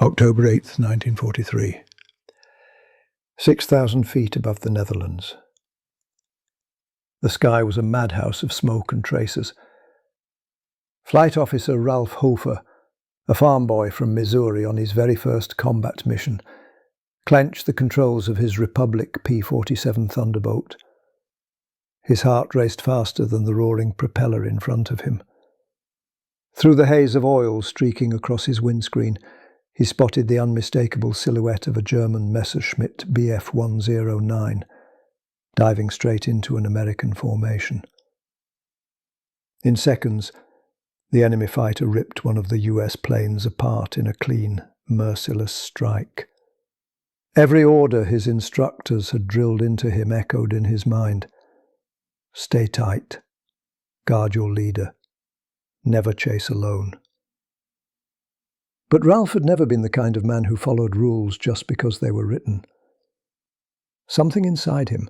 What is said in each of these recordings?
October 8th, 1943. 6,000 feet above the Netherlands. The sky was a madhouse of smoke and traces. Flight Officer Ralph Hofer, a farm boy from Missouri on his very first combat mission, clenched the controls of his Republic P-47 Thunderbolt. His heart raced faster than the roaring propeller in front of him. Through the haze of oil streaking across his windscreen, he spotted the unmistakable silhouette of a German Messerschmitt Bf 109, diving straight into an American formation. In seconds, the enemy fighter ripped one of the US planes apart in a clean, merciless strike. Every order his instructors had drilled into him echoed in his mind. Stay tight. Guard your leader. Never chase alone. But Ralph had never been the kind of man who followed rules just because they were written. Something inside him,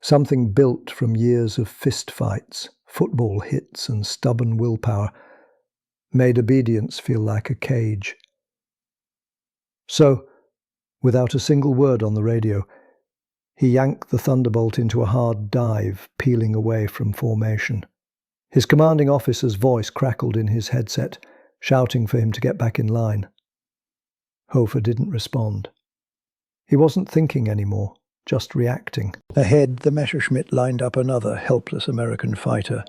something built from years of fistfights, football hits and stubborn willpower, made obedience feel like a cage. So, without a single word on the radio, he yanked the Thunderbolt into a hard dive, peeling away from formation. His commanding officer's voice crackled in his headset, shouting for him to get back in line. Hofer didn't respond. He wasn't thinking anymore, just reacting. Ahead, the Messerschmitt lined up another helpless American fighter.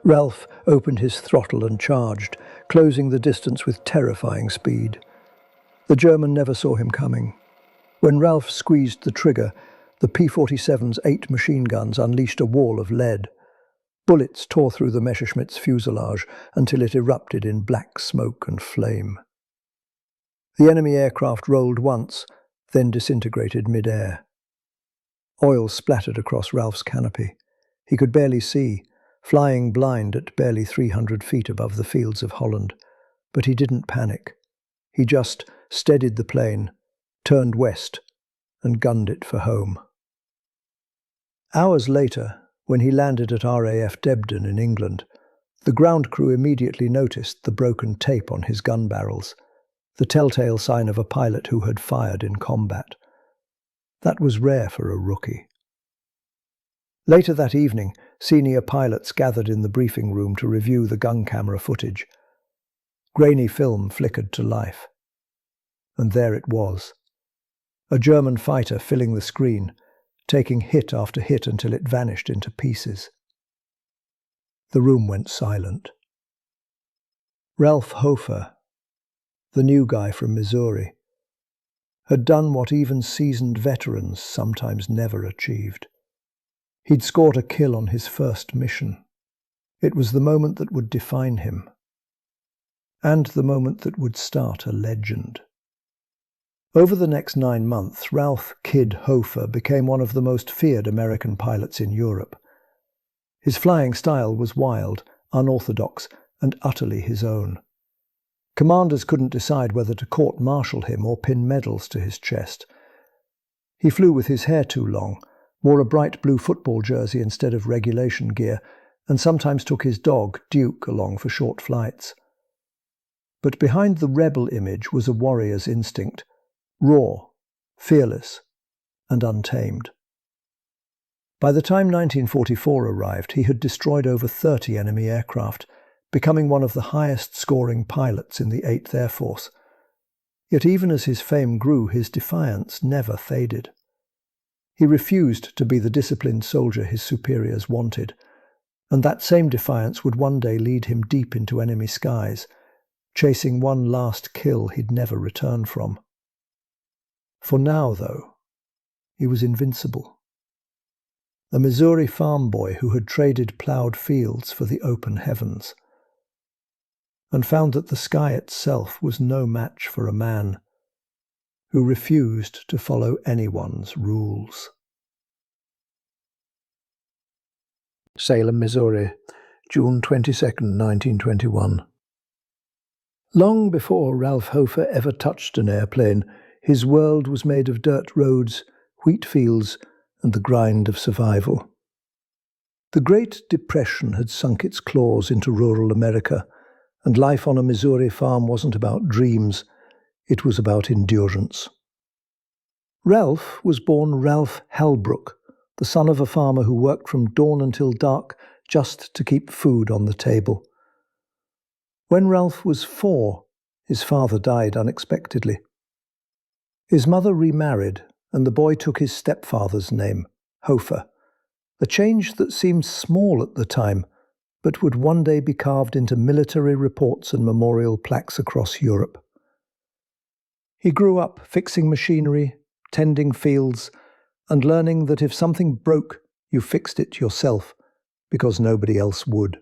Ralph opened his throttle and charged, closing the distance with terrifying speed. The German never saw him coming. When Ralph squeezed the trigger, the P-47's 8 machine guns unleashed a wall of lead. Bullets tore through the Messerschmitt's fuselage until it erupted in black smoke and flame. The enemy aircraft rolled once, then disintegrated mid-air. Oil splattered across Ralph's canopy. He could barely see, flying blind at barely 300 feet above the fields of Holland. But he didn't panic. He just steadied the plane, turned west, and gunned it for home. Hours later, when he landed at RAF Debden in England, the ground crew immediately noticed the broken tape on his gun barrels, the telltale sign of a pilot who had fired in combat. That was rare for a rookie. Later that evening, senior pilots gathered in the briefing room to review the gun camera footage. Grainy film flickered to life. And there it was. A German fighter filling the screen, taking hit after hit until it vanished into pieces. The room went silent. Ralph Hofer, the new guy from Missouri, had done what even seasoned veterans sometimes never achieved. He'd scored a kill on his first mission. It was the moment that would define him, and the moment that would start a legend. Over the next 9 months, Ralph "Kid" Hofer became one of the most feared American pilots in Europe. His flying style was wild, unorthodox, and utterly his own. Commanders couldn't decide whether to court-martial him or pin medals to his chest. He flew with his hair too long, wore a bright blue football jersey instead of regulation gear, and sometimes took his dog, Duke, along for short flights. But behind the rebel image was a warrior's instinct, raw, fearless, and untamed. By the time 1944 arrived, he had destroyed over 30 enemy aircraft, becoming one of the highest-scoring pilots in the 8th Air Force. Yet even as his fame grew, his defiance never faded. He refused to be the disciplined soldier his superiors wanted, and that same defiance would one day lead him deep into enemy skies, chasing one last kill he'd never return from. For now, though, he was invincible. A Missouri farm boy who had traded ploughed fields for the open heavens, and found that the sky itself was no match for a man who refused to follow anyone's rules. Salem, Missouri, June 22nd, 1921. Long before Ralph Hofer ever touched an airplane, his world was made of dirt roads, wheat fields, and the grind of survival. The Great Depression had sunk its claws into rural America, and life on a Missouri farm wasn't about dreams, It was about endurance. Ralph was born Ralph Halbrook, the son of a farmer who worked from dawn until dark just to keep food on the table. When Ralph was 4, his father died unexpectedly. His mother remarried, and the boy took his stepfather's name, Hofer, a change that seemed small at the time, but would one day be carved into military reports and memorial plaques across Europe. He grew up fixing machinery, tending fields, and learning that if something broke, you fixed it yourself, because nobody else would.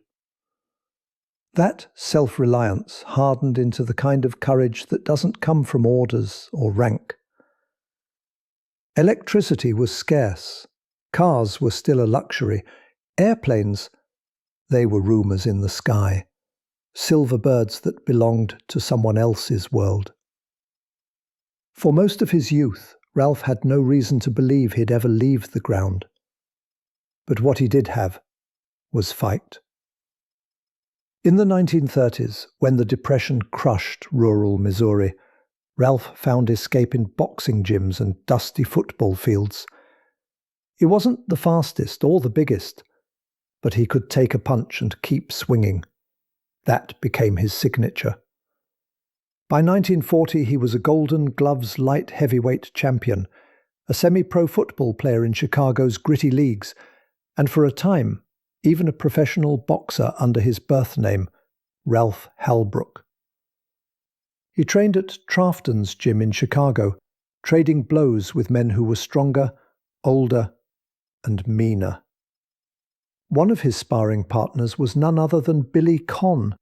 That self-reliance hardened into the kind of courage that doesn't come from orders or rank. Electricity was scarce. Cars were still a luxury. Airplanes, they were rumours in the sky. Silver birds that belonged to someone else's world. For most of his youth, Ralph had no reason to believe he'd ever leave the ground. But what he did have was fight. In the 1930s, when the Depression crushed rural Missouri, Ralph found escape in boxing gyms and dusty football fields. He wasn't the fastest or the biggest, but he could take a punch and keep swinging. That became his signature. By 1940, he was a Golden Gloves light heavyweight champion, a semi-pro football player in Chicago's gritty leagues, and for a time, even a professional boxer under his birth name, Ralph Halbrook. He trained at Trafton's gym in Chicago, trading blows with men who were stronger, older, and meaner. One of his sparring partners was none other than Billy Conn,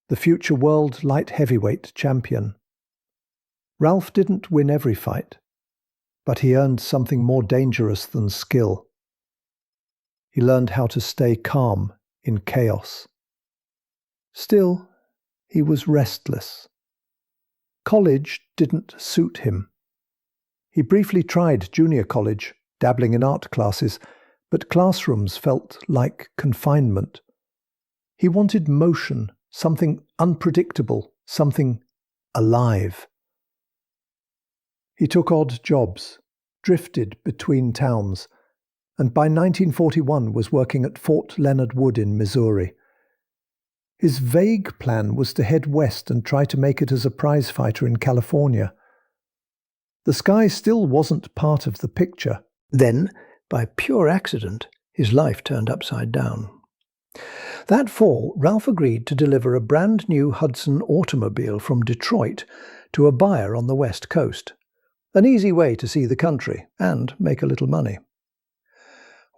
the future world light heavyweight champion. Ralph didn't win every fight, but he earned something more dangerous than skill. He learned how to stay calm in chaos. Still, he was restless. College didn't suit him. He briefly tried junior college, dabbling in art classes, but classrooms felt like confinement. He wanted motion, something unpredictable, something alive. He took odd jobs, drifted between towns, and by 1941 was working at Fort Leonard Wood in Missouri. His vague plan was to head west and try to make it as a prize fighter in California. The sky still wasn't part of the picture. Then, by pure accident, his life turned upside down. That fall, Ralph agreed to deliver a brand new Hudson automobile from Detroit to a buyer on the West Coast. An easy way to see the country and make a little money.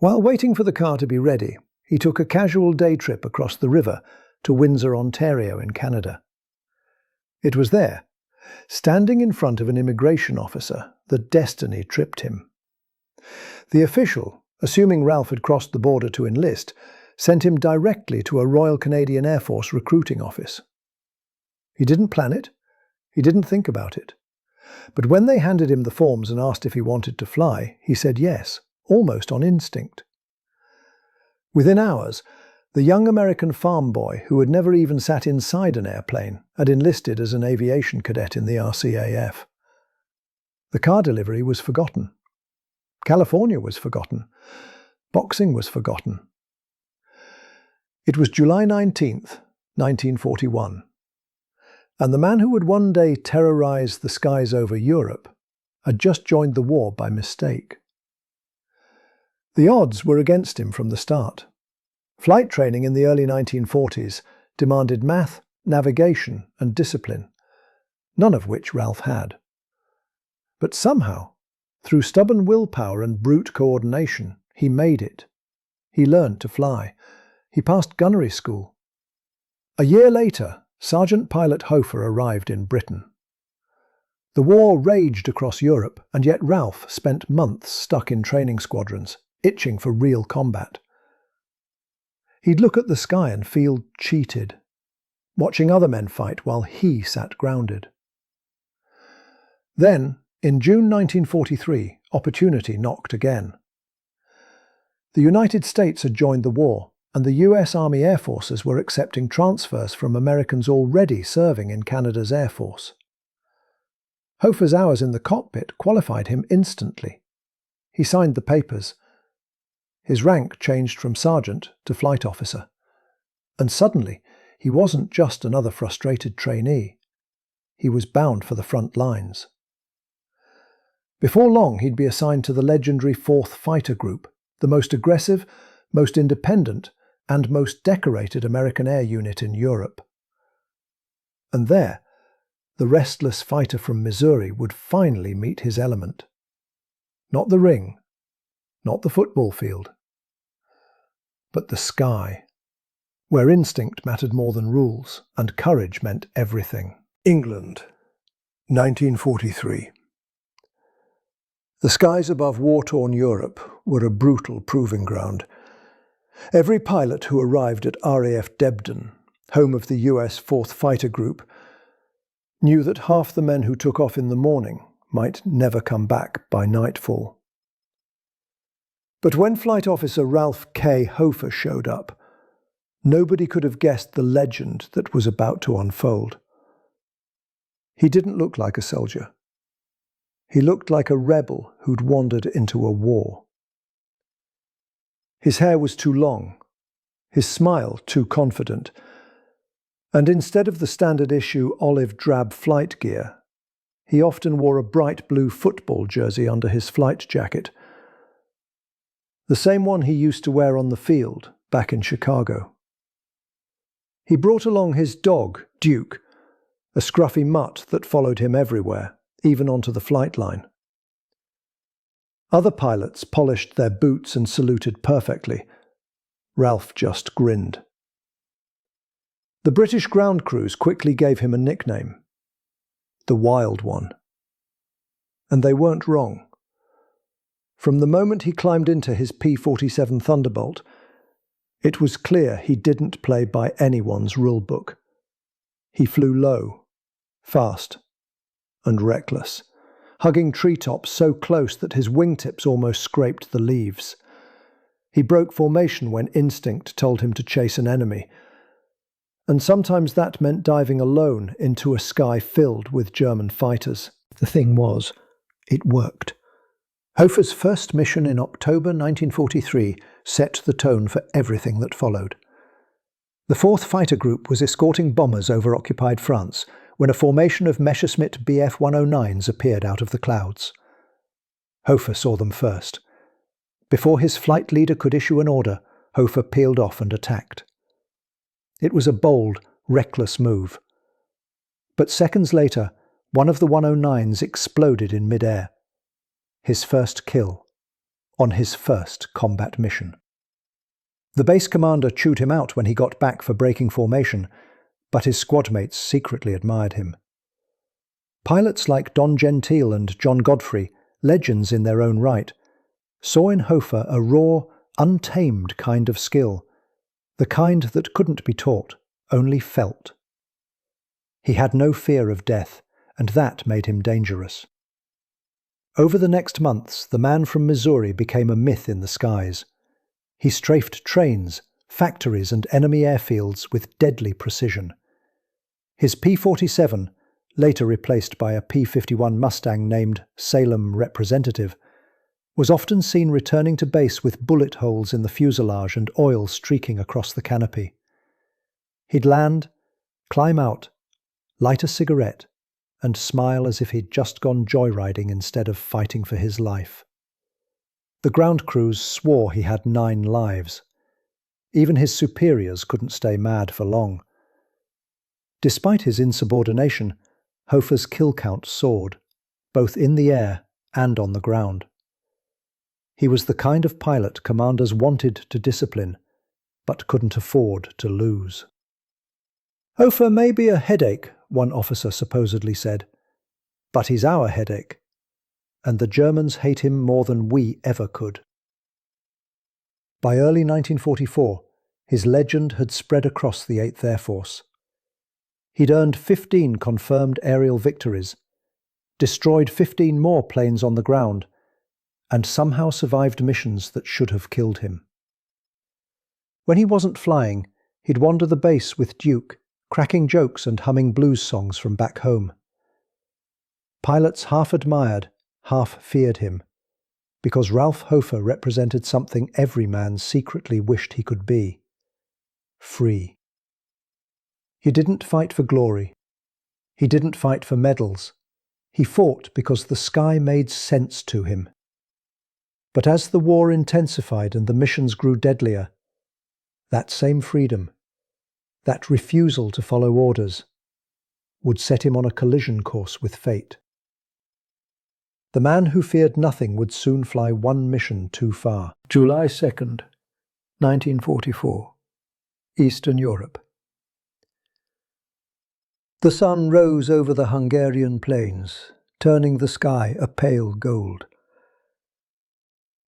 While waiting for the car to be ready, he took a casual day trip across the river to Windsor, Ontario in Canada. It was there, standing in front of an immigration officer, that destiny tripped him. The official, assuming Ralph had crossed the border to enlist, sent him directly to a Royal Canadian Air Force recruiting office. He didn't plan it, he didn't think about it. But when they handed him the forms and asked if he wanted to fly, he said yes, almost on instinct. Within hours, the young American farm boy, who had never even sat inside an airplane, had enlisted as an aviation cadet in the RCAF. The car delivery was forgotten. California was forgotten. Boxing was forgotten. It was July 19th, 1941, and the man who would one day terrorize the skies over Europe had just joined the war by mistake. The odds were against him from the start. Flight training in the early 1940s demanded math, navigation, and discipline, none of which Ralph had. But somehow, through stubborn willpower and brute coordination, he made it. He learned to fly. He passed gunnery school. A year later, Sergeant Pilot Hofer arrived in Britain. The war raged across Europe, and yet Ralph spent months stuck in training squadrons, itching for real combat. He'd look at the sky and feel cheated, watching other men fight while he sat grounded. Then, in June 1943, opportunity knocked again. The United States had joined the war, and the US Army Air Forces were accepting transfers from Americans already serving in Canada's Air Force. Hofer's hours in the cockpit qualified him instantly. He signed the papers. His rank changed from sergeant to flight officer. And suddenly, he wasn't just another frustrated trainee. He was bound for the front lines. Before long, he'd be assigned to the legendary 4th Fighter Group, the most aggressive, most independent, and most decorated American air unit in Europe. And there, the restless fighter from Missouri would finally meet his element. Not the ring, not the football field, but the sky, where instinct mattered more than rules, and courage meant everything. England, 1943. The skies above war-torn Europe were a brutal proving ground. Every pilot who arrived at RAF Debden, home of the US 4th Fighter Group, knew that half the men who took off in the morning might never come back by nightfall. But when Flight Officer Ralph Hofer showed up, nobody could have guessed the legend that was about to unfold. He didn't look like a soldier. He looked like a rebel who'd wandered into a war. His hair was too long, his smile too confident, and instead of the standard issue olive drab flight gear, he often wore a bright blue football jersey under his flight jacket, the same one he used to wear on the field back in Chicago. He brought along his dog, Duke, a scruffy mutt that followed him everywhere, even onto the flight line. Other pilots polished their boots and saluted perfectly. Ralph just grinned. The British ground crews quickly gave him a nickname, the Wild One. And they weren't wrong. From the moment he climbed into his P-47 Thunderbolt, it was clear he didn't play by anyone's rulebook. He flew low, fast, and reckless, hugging treetops so close that his wingtips almost scraped the leaves. He broke formation when instinct told him to chase an enemy, and sometimes that meant diving alone into a sky filled with German fighters. The thing was, it worked. Hofer's first mission in October 1943 set the tone for everything that followed. The 4th Fighter Group was escorting bombers over occupied France when a formation of Messerschmitt Bf 109s appeared out of the clouds. Hofer saw them first. Before his flight leader could issue an order, Hofer peeled off and attacked. It was a bold, reckless move. But seconds later, one of the 109s exploded in mid-air. His first kill, on his first combat mission. The base commander chewed him out when he got back for breaking formation, but his squadmates secretly admired him. Pilots like Don Gentile and John Godfrey, legends in their own right, saw in Hofer a raw, untamed kind of skill, the kind that couldn't be taught, only felt. He had no fear of death, and that made him dangerous. Over the next months, the man from Missouri became a myth in the skies. He strafed trains, factories and enemy airfields with deadly precision. His P-47, later replaced by a P-51 Mustang named Salem Representative, was often seen returning to base with bullet holes in the fuselage and oil streaking across the canopy. He'd land, climb out, light a cigarette, and smile as if he'd just gone joyriding instead of fighting for his life. The ground crews swore he had 9 lives. Even his superiors couldn't stay mad for long. Despite his insubordination, Hofer's kill count soared, both in the air and on the ground. He was the kind of pilot commanders wanted to discipline, but couldn't afford to lose. Hofer may be a headache, one officer supposedly said, but he's our headache, and the Germans hate him more than we ever could. By early 1944, his legend had spread across the 8th Air Force. He'd earned 15 confirmed aerial victories, destroyed 15 more planes on the ground, and somehow survived missions that should have killed him. When he wasn't flying, he'd wander the base with Duke, cracking jokes and humming blues songs from back home. Pilots half admired, half feared him, because Ralph Hofer represented something every man secretly wished he could be: free. He didn't fight for glory. He didn't fight for medals. He fought because the sky made sense to him. But as the war intensified and the missions grew deadlier, that same freedom, that refusal to follow orders, would set him on a collision course with fate. The man who feared nothing would soon fly one mission too far. July 2nd, 1944, Eastern Europe. The sun rose over the Hungarian plains, turning the sky a pale gold.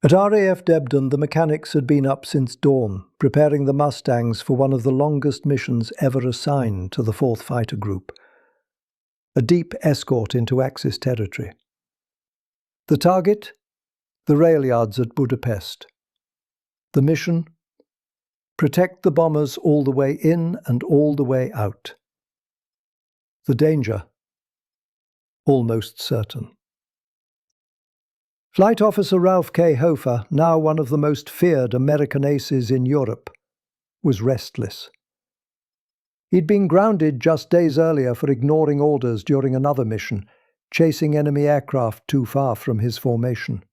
At RAF Debden, the mechanics had been up since dawn, preparing the Mustangs for one of the longest missions ever assigned to the 4th Fighter Group, a deep escort into Axis territory. The target? The rail yards at Budapest. The mission? Protect the bombers all the way in and all the way out. The danger? Almost certain. Flight Officer Ralph K. Hofer, now one of the most feared American aces in Europe, was restless. He'd been grounded just days earlier for ignoring orders during another mission, chasing enemy aircraft too far from his formation.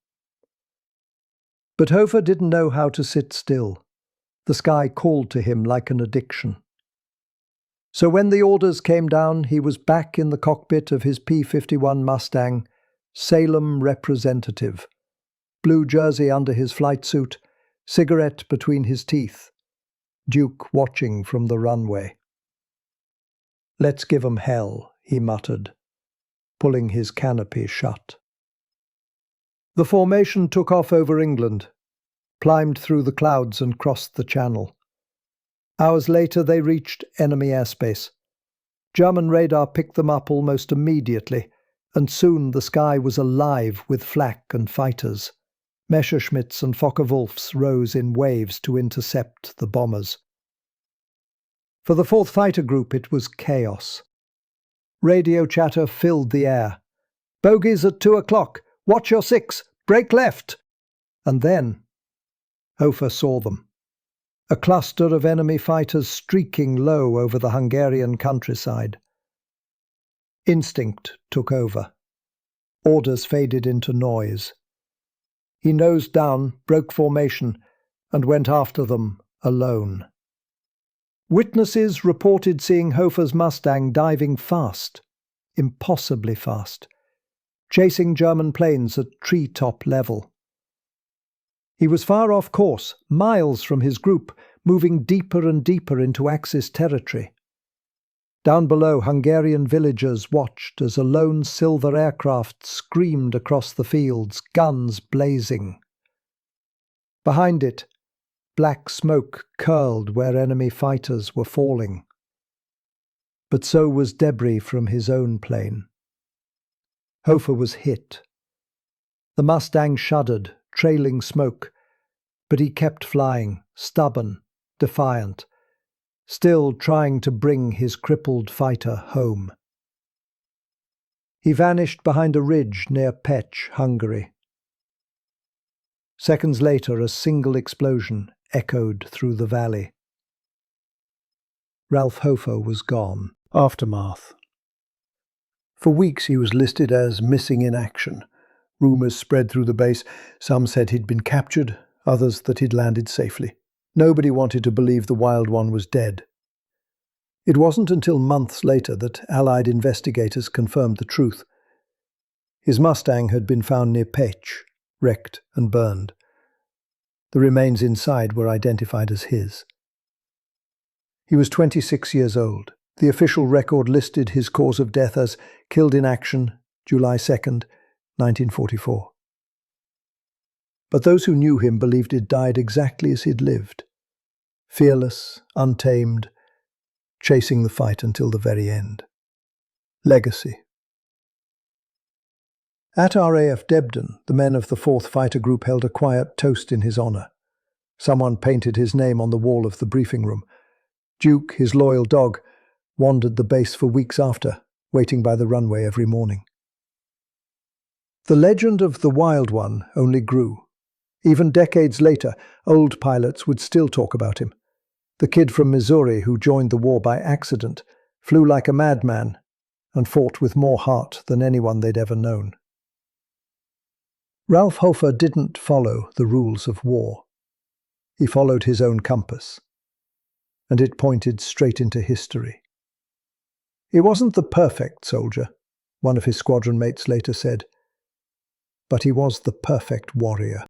But Hofer didn't know how to sit still. The sky called to him like an addiction. So when the orders came down, he was back in the cockpit of his P-51 Mustang, Salem representative, blue jersey under his flight suit, cigarette between his teeth, Duke watching from the runway. "Let's give 'em hell," he muttered, pulling his canopy shut. The formation took off over England, climbed through the clouds and crossed the Channel. Hours later they reached enemy airspace. German radar picked them up almost immediately, and soon the sky was alive with flak and fighters. Messerschmitts and Focke-Wulfs rose in waves to intercept the bombers. For the 4th Fighter Group it was chaos. Radio chatter filled the air. "Bogies at 2 o'clock! Watch your 6! Break left!" And then Hofer saw them. A cluster of enemy fighters streaking low over the Hungarian countryside. Instinct took over. Orders faded into noise. He nosed down, broke formation, and went after them alone. Witnesses reported seeing Hofer's Mustang diving fast, impossibly fast, chasing German planes at treetop level. He was far off course, miles from his group, moving deeper and deeper into Axis territory. Down below, Hungarian villagers watched as a lone silver aircraft screamed across the fields, guns blazing. Behind it, black smoke curled where enemy fighters were falling. But so was debris from his own plane. Hofer was hit. The Mustang shuddered, trailing smoke, but he kept flying, stubborn, defiant, still trying to bring his crippled fighter home. He vanished behind a ridge near Pécs, Hungary. Seconds later, a single explosion echoed through the valley. Ralph Hofer was gone. Aftermath. For weeks he was listed as missing in action. Rumours spread through the base. Some said he'd been captured, others that he'd landed safely. Nobody wanted to believe the Wild One was dead. It wasn't until months later that Allied investigators confirmed the truth. His Mustang had been found near Pécs, wrecked and burned. The remains inside were identified as his. He was 26 years old. The official record listed his cause of death as killed in action, July 2nd, 1944. But those who knew him believed he'd died exactly as he'd lived. Fearless, untamed, chasing the fight until the very end. Legacy. At RAF Debden, the men of the 4th Fighter Group held a quiet toast in his honour. Someone painted his name on the wall of the briefing room. Duke, his loyal dog, wandered the base for weeks after, waiting by the runway every morning. The legend of the Wild One only grew. Even decades later, old pilots would still talk about him. The kid from Missouri who joined the war by accident, flew like a madman, and fought with more heart than anyone they'd ever known. Ralph Hofer didn't follow the rules of war. He followed his own compass, and it pointed straight into history. He wasn't the perfect soldier, one of his squadron mates later said, but he was the perfect warrior.